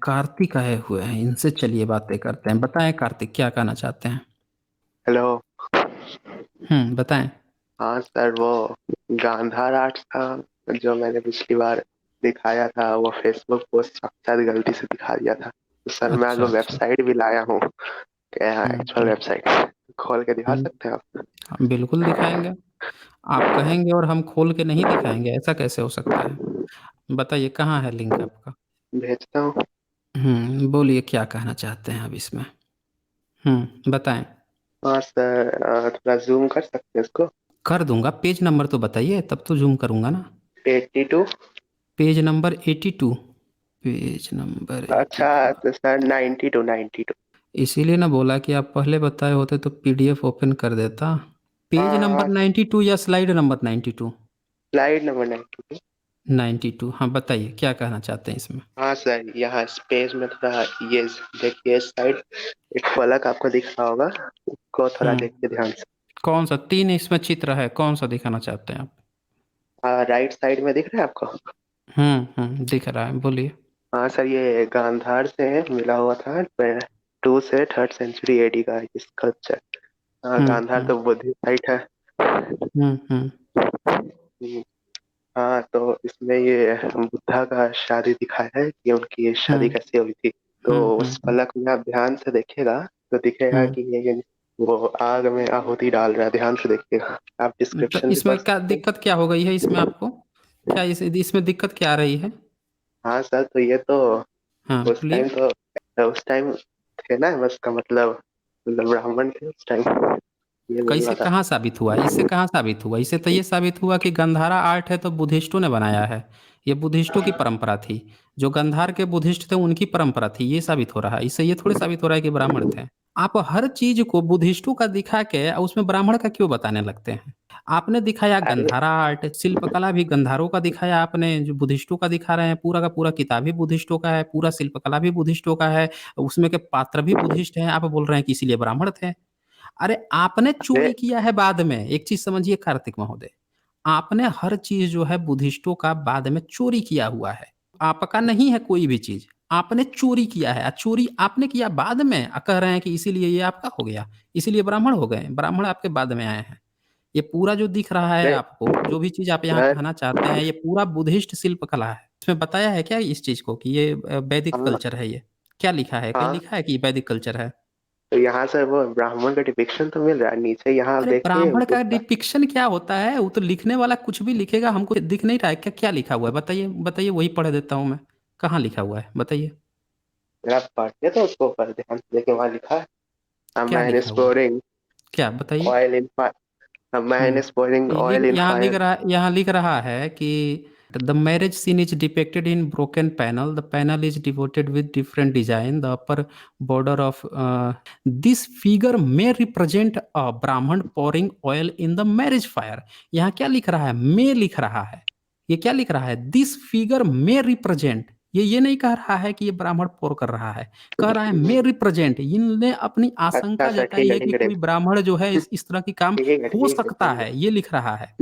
कार्तिक आए हुए हैं, इनसे चलिए बातें करते हैं। बताएं कार्तिक, क्या कहना चाहते हैं? हेलो। बताएं। हाँ सर, वो गांधार आर्ट्स था जो मैंने पिछली बार दिखाया था, वो फेसबुक पोस्ट शायद गलती से दिखा दिया था। तो सर मैं आज अच्छा वो अच्छा। वेबसाइट भी लाया हूँ। क्या हम्म एक्चुअल हम्म वेबसाइट खोल के दिखा हम्म, सकते हैं आप? हम बिल्कुल दिखाएंगे। आप कहेंगे और हम खोल के नहीं दिखाएंगे, ऐसा कैसे हो सकता है? बताइए कहाँ है लिंक आपका? भेजता हूँ। बोलिए क्या कहना चाहते हैं अब इसमें। बताएं। हाँ सर, थोड़ा जूम कर सकते हैं इसको? कर दूंगा, पेज नंबर तो बताइए, तब तो जूम करूंगा ना। 82। Page number 82। पेज नंबर अच्छा, 82। तो सर 92 92। इसीलिए ना बोला कि आप पहले बताए होते तो पीडीएफ ओपन कर देता। पेज नंबर हाँ, 92 या स्लाइड नंबर 92? Slide number 92। 92, हाँ बताइए क्या कहना चाहते हैं इसमें। हाँ सर, यहाँ इस पेज में थोड़ा ये देखिए, इस साइड एक फलक आपको दिख रहा होगा, उसको थोड़ा हम्म देखिए ध्यान से। कौन सा 3 इसमें चित्र है, कौन सा दिखाना चाहते हैं आप? राइट साइड में दिख रहा है आपको? दिख रहा है, बोलिए। हाँ सर, ये गांधार से मिला हुआ था, 2 से 3rd सेंचुरी एडी का स्कल्पचर। हाँ, हम्म गांधार हम्म तो बुद्धिस्ट साइट है। हम्म हम्म, हाँ, तो इसमें ये बुद्धा का शादी दिखाया है कि उनकी शादी हम्म कैसे हुई थी। तो हम्म हम्म उस हम्म फलक में आप ध्यान से देखिएगा तो दिखेगा हम्म। कि ये वो आग में आहुति डाल रहा है, ध्यान से देखिएगा। आप तो डिस्क्रिप्शन भी इसमें पढ़ क्या सकते हैं। दिक्कत क्या हो गई है इसमें आपको? क्या इसमें दिक्कत क्या आ रही है? हाँ सर, तो ये तो हाँ उस बोलिए। टाइम तो उस टाइम थे ना, बस का मतलब ब्राह्मण थे उस टाइम, ये बोल कैसे, रहा था। कहाँ साबित हुआ? इससे कहाँ साबित हुआ? इससे तो ये साबित हुआ कि गंधारा आर्ट है तो बुद्धिस्टों ने बनाया है। ये बुद्धिस्टों की परंपरा थी। जो गंधार के बुद्धिस्ट थे उनकी परंपरा थी, ये साबित हो रहा है। इससे ये थोड़ी साबित हो रहा है कि ब्राह्मण थे। आप हर चीज को बुद्धिस्टों का दिखा के उसमें ब्राह्मण का क्यों बताने लगते हैं? आपने दिखाया अरे गंधारा आर्ट, शिल्पकला भी गंधारों का दिखाया आपने, जो बुद्धिस्टों का दिखा रहे हैं। पूरा का पूरा किताब भी बुद्धिस्टों का है, पूरा शिल्पकला भी बुद्धिस्टों का है। उसमें के पात्र भी बुद्धिस्ट हैं। आप बोल रहे हैं कि इसीलिए ब्राह्मण थे। अरे आपने अरे चोरी किया है बाद में। एक चीज समझिए कार्तिक महोदय, आपने हर चीज जो है बुद्धिस्टों का बाद में चोरी किया हुआ है। आपका नहीं है कोई भी चीज, आपने चोरी किया है। चोरी आपने किया बाद में, कह रहे हैं कि इसीलिए ये आपका हो गया, इसीलिए ब्राह्मण हो गए। ब्राह्मण आपके बाद में आए हैं। ये पूरा जो दिख रहा है अरे आपको, जो भी चीज आप यहाँ सर, कहना चाहते हैं, ये पूरा बुद्धिस्ट शिल्प कला है। इसमें बताया है क्या इस चीज को कि ये वैदिक हाँ कल्चर है? ये क्या लिखा है? कहीं हाँ, लिखा है कि वैदिक कल्चर है? तो यहाँ से वो ब्राह्मण का डिपिक्शन तो मिल रहा है, नीचे यहाँ आप अरे देखिए ब्राह्मण का बुद्धा। डिपिक्शन क्या होता है? वो तो लिखने वाला कुछ भी लिखेगा, हमको दिख नहीं रहा है क्या? क्या लिखा हुआ है बताइए, बताइए, वही पढ़ देता हूँ मैं। कहाँ लिखा हुआ है बताइए? अगर आप पढ़ते तो उसको ऊपर ध्यान से देखिए, वहाँ लिखा है A क्या man लिखा is हुआ है? pouring क्या बताइए? oil in fire. A man is pouring ये oil in fire. यहाँ लिख रहा है कि the marriage scene is depicted in broken panel. The panel is devoted with different design. The upper border of this figure may represent a Brahmin pouring oil in the marriage fire. यहाँ क्या लिख रहा है? मे लिख रहा है। ये क्या लिख रहा है? This figure may represent. ये नहीं कह रहा है कि ये ब्राह्मण पोर कर रहा है। कह रहा है मे रिप्रेजेंट। इनने अपनी अच्छा आशंका अच्छा, जताई ठीक है है कि ठीक है कोई ब्राह्मण जो है इस तरह की काम ठीक है हो ठीक है सकता ठीक है। है, ये लिख रहा है।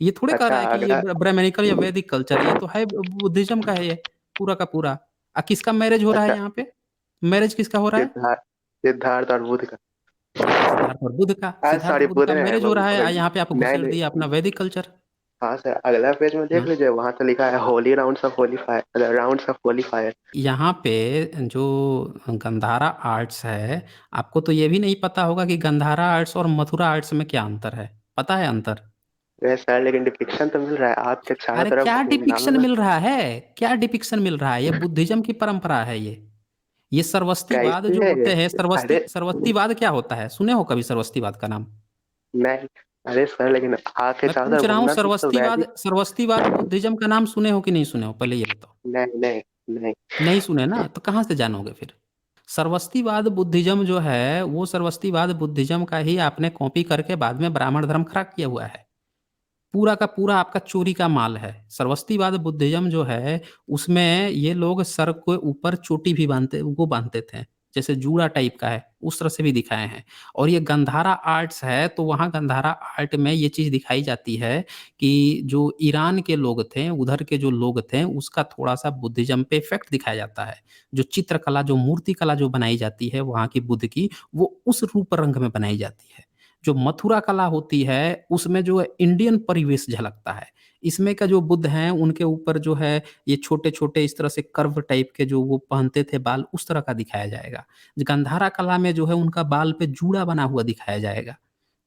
ये थोड़े कह अच्छा, रहा है कि ये अगला। ब्राह्मणिकल या वैदिक कल्चर है। ये तो है बुद्धिज्म का है ये, पूरा का पूरा। किसका मैरिज हो रहा है अच्छा, यहाँ पे? मैरिज किसका हो रहा है? सिद्धार्थ सिद्धार्थ और बुद्ध का। अच्छा, सिद्धार्थ और बुद्ध का। सिद्धार्थ सॉरी, बुद्ध बुद्ध का है मैरिज हो रहा है, यहाँ पे आप नहीं घुसेड़ नहीं। दिया अपना वैदिक कल्चर। हाँ सर, अगला पेज में देख हाँ, लीजिए, वहां तो लिखा है Holi rounds of Holi fire, rounds of Holi fire. यहाँ पे जो गंधारा आर्ट्स है, आपको तो ये भी नहीं पता होगा कि गंधारा आर्ट्स और मथुरा आर्ट्स में क्या अंतर है? पता है अंतर? अरे सर, लेकिन डिपिक्शन तो मिल रहा है आपके चारों अरे तरफ क्या घूमना डिपिक्शन में। मिल रहा है? क्या डिपिक्शन मिल रहा है? ये बुद्धिज्म की परंपरा है ये सरवस्तीवाद जो कैसे है? होते हैं। अरे सरवस्तीवाद क्या होता है? सुने हो कभी सरवस्तीवाद का नाम? नहीं, अरे सर, लेकिन आके मैं चारों पूछ तरफ रहा हूँ, घूमना तो सरवस्तीवाद वैदिक। सरवस्तीवाद बुद्धिज्म का नाम सुने हो कि नहीं सुने हो? पहले ये बताओ। नहीं नहीं नहीं। नहीं सुने ना, तो कहाँ से जानोगे फिर? सरवस्तीवाद बुद्धिज्म जो है, वो सरवस्तीवाद बुद्धिज्म का ही आपने कॉपी करके बाद में ब्राह्मण धर्म खड़ा किया हुआ है। पूरा का पूरा आपका चोरी का माल है। सरवस्तीवाद बुद्धिज्म जो है, उसमें ये लोग सर के ऊपर चोटी भी बांधते, वो बांधते थे। जैसे जूड़ा टाइप का है, उस तरह से भी दिखाए हैं। और ये गंधारा आर्ट्स है, तो वहाँ गंधारा आर्ट में ये चीज़ दिखाई जाती है कि जो ईरान के लोग थे, उधर के जो लोग थे, उसका थोड़ा-सा बुद्धिज़्म पे इफ़ेक्ट दिखाया जाता है। जो चित्रकला, जो मूर्तिकला जो बनाई जाती है वहाँ की बुद्ध की, वो उस रूप रंग में बनाई जाती है। जो मथुरा कला होती है, उसमें जो है इंडियन परिवेश झलकता है। इसमें का जो बुद्ध हैं, उनके ऊपर जो है ये छोटे-छोटे इस तरह से कर्व टाइप के जो वो पहनते थे बाल, उस तरह का दिखाया जाएगा। गंधारा कला में जो है उनका बाल पे जूड़ा बना हुआ दिखाया जाएगा।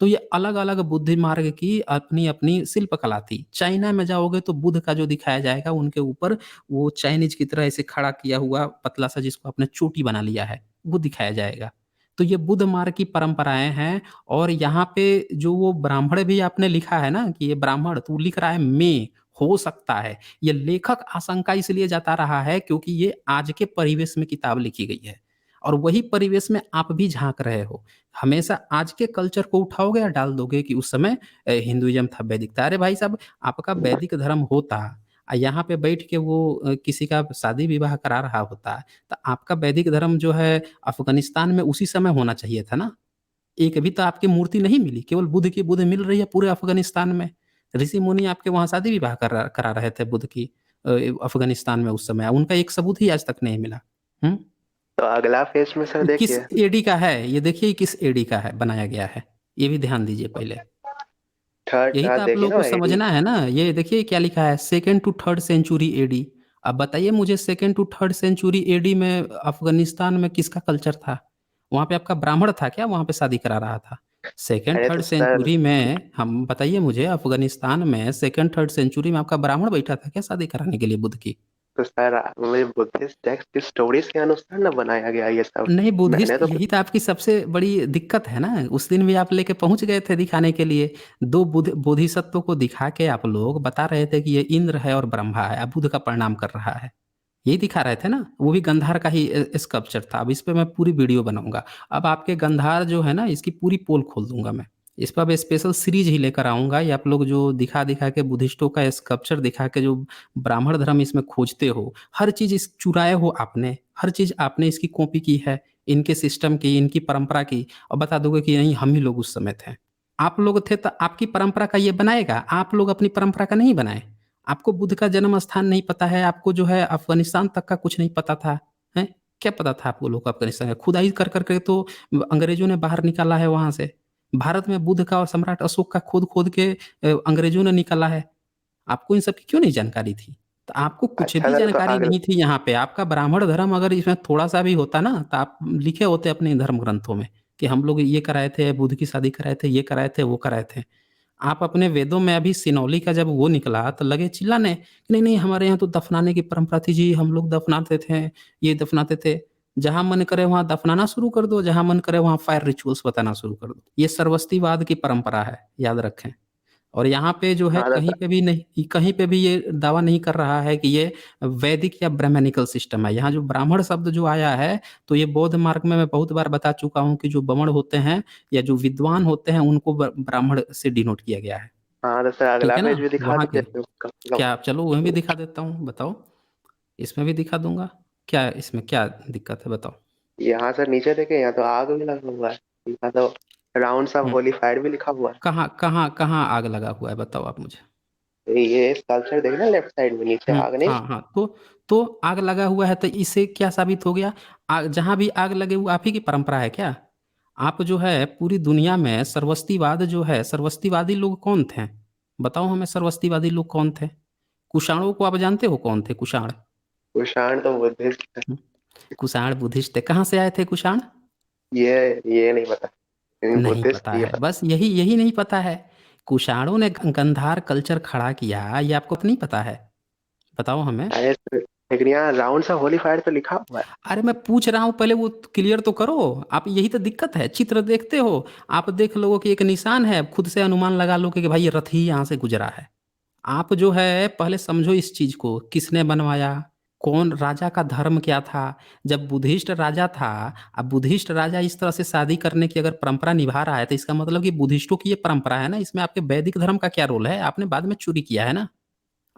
तो ये अलग-अलग बुद्धि मार्ग की अपनी-अपनी शिल्प कला थी। चाइना में जाओगे तो बुद्ध का जो दिखाया जाएगा उनके ऊपर वो चाइनीज़ की तरह ऐसे खड़ा किया हुआ पतला-सा जिसको आपने चोटी बना लिया है, वो दिखाया जाएगा। तो ये बुद्ध मार्ग की परंपराएँ हैं और यहाँ पे जो वो ब्राह्मण भी आपने लिखा है ना कि ये ब्राह्मण, तो वो लिख रहा है मैं, हो सकता है। ये लेखक आशंका इसलिए जता रहा है क्योंकि ये आज के परिवेश में किताब लिखी गई है और वही परिवेश में आप भी झाँक रहे हो। हमेशा आज के कल्चर को उठाओगे या डाल दोगे कि उस समय हिंदुइज़्म था, वैदिक था। अरे भाई साहब, आपका वैदिक धर्म होता यहाँ पे बैठ के वो किसी का शादी-विवाह करा रहा होता, तो आपका वैदिक धर्म जो है अफ़गानिस्तान में उसी समय होना चाहिए था ना। एक भी तो आपकी मूर्ति नहीं मिली, केवल बुद्ध की बुद्ध मिल रही है पूरे अफ़गानिस्तान में। ऋषि-मुनि आपके वहाँ शादी-विवाह करा रहे थे बुद्ध की अफ़गानिस्तान में उस समय। उनका एक सबूत ही आज तक नहीं मिला। हुँ? तो अगला फेज में सर ये किस देखिए, एडी का है? ये देखिए किस एडी का है बनाया गया है। ये भी ध्यान दीजिए पहले। थर्ड यही तो आप देखिए लोगों को ना एडी। समझना है ना। ये देखिए क्या लिखा है 2nd to 3rd century AD. अब बताइए मुझे 2nd to 3rd century AD में अफ़गानिस्तान में किसका कल्चर था? वहाँ पे आपका ब्राह्मण था क्या वहाँ पे शादी करा रहा था? 2nd अरे तो 3rd सर, सेंचुरी में हम बताइए मुझे अफ़गानिस्तान में 2nd 3rd सेंचुरी में आपका ब्राह्मण बैठा था क्या शादी कराने के लिए बुद्ध की? तो सर मुझे बुद्धिस्ट टेक्स्ट की स्टोरीज के अनुसार ना बनाया गया ये सब। नहीं, बुद्धिस्ट मैंने तो कुछ यही तो आपकी सबसे बड़ी दिक्कत है ना, उस दिन भी आप लेके पहुँच गए थे दिखाने के लिए। 2 बोधिसत्वों को दिखा के आप लोग बता रहे थे कि ये इंद्र है और ब्रह्मा है, अब बुद्ध का प्रणाम कर रहा है। यही दिखा रहे थे ना, वो भी गंधार का ही स्कल्पचर था। अब इस पे मैं पूरी वीडियो बनाऊँगा। अब आपके गंधार जो है ना, इसकी पूरी पोल खोल दूँगा मैं। इस पे अब स्पेशल सीरीज़ ही लेकर आऊँगा। ये आप लोग जो दिखा-दिखा के बुद्धिस्टों का स्कल्पचर दिखा के जो ब्राह्मण धर्म इसमें खोजते हो, हर चीज़ इस चुराए हो आपने, हर चीज़ आपने इसकी कॉपी की है, इनके सिस्टम की, इनकी परंपरा की और बता दोगे कि नहीं हम ही लोग उस समय थे। आप लोग थे तो आपकी परंपरा का ये बनाएगा, आप लोग अपनी परंपरा का नहीं बनाए। आपको बुद्ध का जन्म स्थान नहीं पता है, आपको जो है अफ़गानिस्तान तक का कुछ नहीं पता था, हैं? क्या पता था आपको लोग को अफ़गानिस्तान का? खुदाई कर के तो अंग्रेज़ों ने बाहर निकाला है वहाँ से। भारत में बुद्ध का और सम्राट अशोक का खोद-खोद के अंग्रेज़ों ने निकाला है। आपको इन सब की क्यों नहीं जानकारी थी? तो आपको कुछ अच्छा भी सर, तो जानकारी अगला नहीं थी यहाँ पे। आपका ब्राह्मण धर्म अगर इसमें थोड़ा-सा भी होता ना, तो आप लिखे होते अपने धर्म ग्रंथों में कि हम लोग ये कराए थे, बुद्ध की शादी कराए थे, ये कराए थे, वो कराए थे। आप अपने वेदों में अभी सिनौली का जब वो निकला तो लगे चिल्लाने कि नहीं, नहीं हमारे यहाँ तो दफ़नाने की परंपरा थी जी, हम लोग दफ़नाते थे, ये दफ़नाते थे। जहाँ मन करे वहाँ दफ़नाना शुरू कर दो, जहाँ मन करे वहाँ फायर रिचुअल्स बताना शुरू कर दो। ये सर्वस्तिवाद की परंपरा है, याद रखें। और यहाँ पे जो है हाँ कहीं पे भी नहीं, कहीं पे भी ये दावा नहीं कर रहा है कि ये वैदिक या ब्राह्मणिकल सिस्टम है। यहाँ जो ब्राह्मण शब्द जो आया है, तो ये बौद्ध मार्ग में मैं बहुत बार बता चुका हूँ कि जो बमण होते हैं या जो विद्वान होते हैं उनको ब्राह्मण से डिनोट किया गया है। हाँ तो सर ठीक अगला है पेज ना? भी दिखा वहाँ के दीजिए कम से कम। क्या चलो वहीं भी दिखा देता हूँ, बताओ? इसमें भी दिखा दूँगा। क्या इसमें क्या दिक्कत है बताओ? यहाँ सर नीचे देखे, यहाँ तो आग भी लगा हुआ है। यहाँ तो round of hmm, Holi fire भी लिखा हुआ कहाँ आग लगा हुआ है बताओ आप मुझे? है। ये स्कल्पचर देखना लेफ्ट साइड में, नीचे हुँ, आग नहीं। हाँ, हाँ। तो आग लगा हुआ है तो इससे क्या साबित हो गया? जहाँ भी आग लगे वो आप ही की परंपरा है क्या? आप जो है पूरी दुनिया में सर्वस्तिवाद जो है, सर्वस्तिवादी लोग कौन थे? बताओ हमें सर्वस्तिवादी लोग कौन थे? कुषाणों को आप जानते हो कौन थे कुषाण? कुषाण तो बुद्धिस्ट है। हुँ, कुषाण बुद्धिस्ट थे। कहाँ से आए थे कुषाण? ये नहीं पता, लेकिन नहीं बुद्धिस्ट पता ये है, पता। बस यही यही नहीं पता है। कुषाणों ने गंधार कल्चर खड़ा किया, ये आपको नहीं पता है? बताओ हमें। अरे सर, लेकिन यहाँ राउंड ऑफ होली फायर तो लिखा हुआ है। अरे मैं पूछ रहा हूँ पहले वो क्लियर तो करो। आप यही तो दिक्कत है, चित्र देखते हो, आप देख लोगे कि एक निशान है, खुद से अनुमान लगा लोगे कि भाई ये रथ ही यहाँ से गुज़रा है। आप जो है पहले समझो इस चीज़ को, किसने बनवाया? कौन राजा का धर्म क्या था? जब बुद्धिस्ट राजा था, अब बुद्धिस्ट राजा इस तरह से शादी करने की अगर परंपरा निभा रहा है, तो इसका मतलब कि बुद्धिस्टों की ये परंपरा है ना, इसमें आपके वैदिक धर्म का क्या रोल है? आपने बाद में चोरी किया है ना।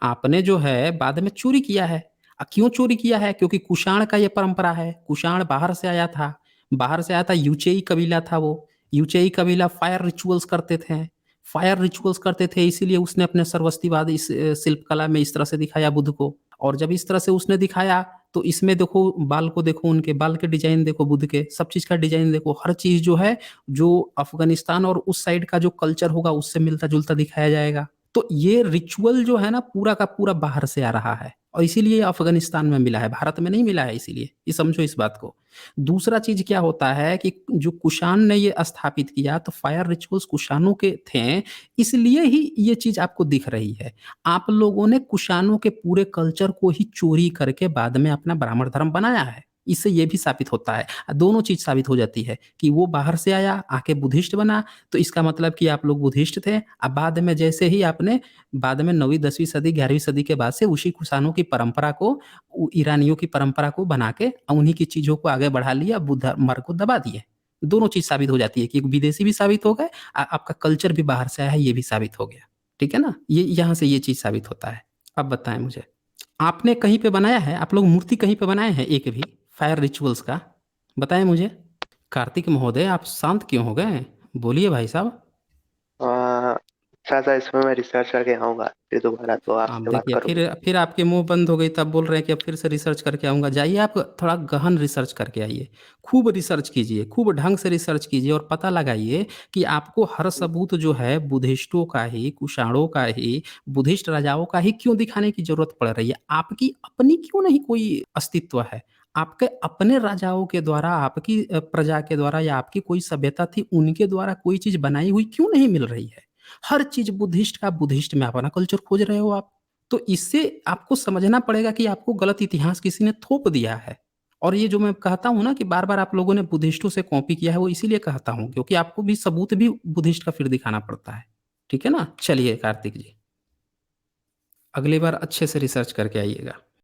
आपने जो है बाद में चोरी किया है। क्यों चोरी किया है? क्योंकि कुषाण का ये परंपरा है, कुषाण बाहर से आया था। बाहर से आया था, यूचेई कबीला था वो। यूचेई कबीला फायर रिचुअल्स करते थे, फायर रिचुअल्स करते थे, इसीलिए उसने अपने सरवस्तीवाद इस शिल्प कला में इस तरह से दिखाया बुद्ध को। और जब इस तरह से उसने दिखाया, तो इसमें देखो बाल को देखो, उनके बाल के डिजाइन देखो, बुद्ध के सब चीज का डिजाइन देखो, हर चीज जो है, जो अफगानिस्तान और उस साइड का जो कल्चर होगा उससे मिलता जुलता दिखाया जाएगा। तो ये रिचुअल जो है ना, पूरा का पूरा बाहर से आ रहा है, और इसीलिए अफगानिस्तान में मिला है, भारत में नहीं मिला है, इसीलिए ये समझो इस बात को। दूसरा चीज क्या होता है कि जो कुषाण ने ये स्थापित किया, तो फायर रिचुअल्स कुषाणों के थे, इसलिए ही ये चीज आपको दिख रही है। आप लोगों ने कुषाणों के पूरे कल्चर को ही चोरी करके बाद में अपना ब्राह्मण धर्म बनाया है। इससे ये भी साबित होता है, दोनों चीज साबित हो जाती है कि वो बाहर से आया, आके बुद्धिस्ट बना, तो इसका मतलब कि आप लोग बुद्धिस्ट थे। अब बाद में जैसे ही आपने बाद में 9वीं 10वीं सदी 11वीं सदी के बाद से उसी कुषाणों की परंपरा को, ईरानियों की परंपरा को बना के उन्हीं की चीजों को आगे बढ़ा लिया, बुद्ध मर्ग को दबा दिए। दोनों चीज साबित हो जाती है कि एक विदेशी भी साबित हो गए, आपका कल्चर भी बाहर से आया है, ये भी साबित हो गया। ठीक है ना, ये यहाँ से ये चीज साबित होता है। अब बताएं मुझे, आपने कहीं पे बनाया है, आप लोग मूर्ति कहीं पे बनाए हैं एक भी फायर रिचुअल्स का? बताएं मुझे। कार्तिक महोदय, आप शांत क्यों हो गए? बोलिए भाई साहब। अच्छा इसमें मैं रिसर्च करके आऊंगा फिर दोबारा, तो आप आपसे बात देखिए, करूंगा। फिर आपके मुंह बंद हो गई, तब बोल रहे हैं कि अब फिर से रिसर्च करके आऊंगा। जाइए, आप थोड़ा गहन रिसर्च करके आइए, खूब रिसर्च कीजिए, खूब ढंग से रिसर्च कीजिए, और पता लगाइए कि आपको हर सबूत जो है बुद्धिस्टों का ही, कुषाणों का ही, बुद्धिस्ट राजाओं का ही क्यों दिखाने की जरूरत पड़ रही है? आपकी अपनी क्यों नहीं कोई अस्तित्व है? आपके अपने राजाओं के द्वारा, आपकी प्रजा के द्वारा, या आपकी कोई सभ्यता थी उनके द्वारा कोई चीज बनाई हुई क्यों नहीं मिल रही है? हर चीज बुद्धिस्ट का, बुद्धिस्ट में अपना कल्चर खोज रहे हो आप। तो इससे आपको समझना पड़ेगा कि आपको गलत इतिहास किसी ने थोप दिया है। और ये जो मैं कहता हूँ ना कि बार बार आप लोगों ने बुद्धिस्टों से कॉपी किया है, वो इसीलिए कहता हूँ क्योंकि आपको भी सबूत भी बुद्धिस्ट का फिर दिखाना पड़ता है। ठीक है ना, चलिए कार्तिक जी, अगली बार अच्छे से रिसर्च करके आइएगा।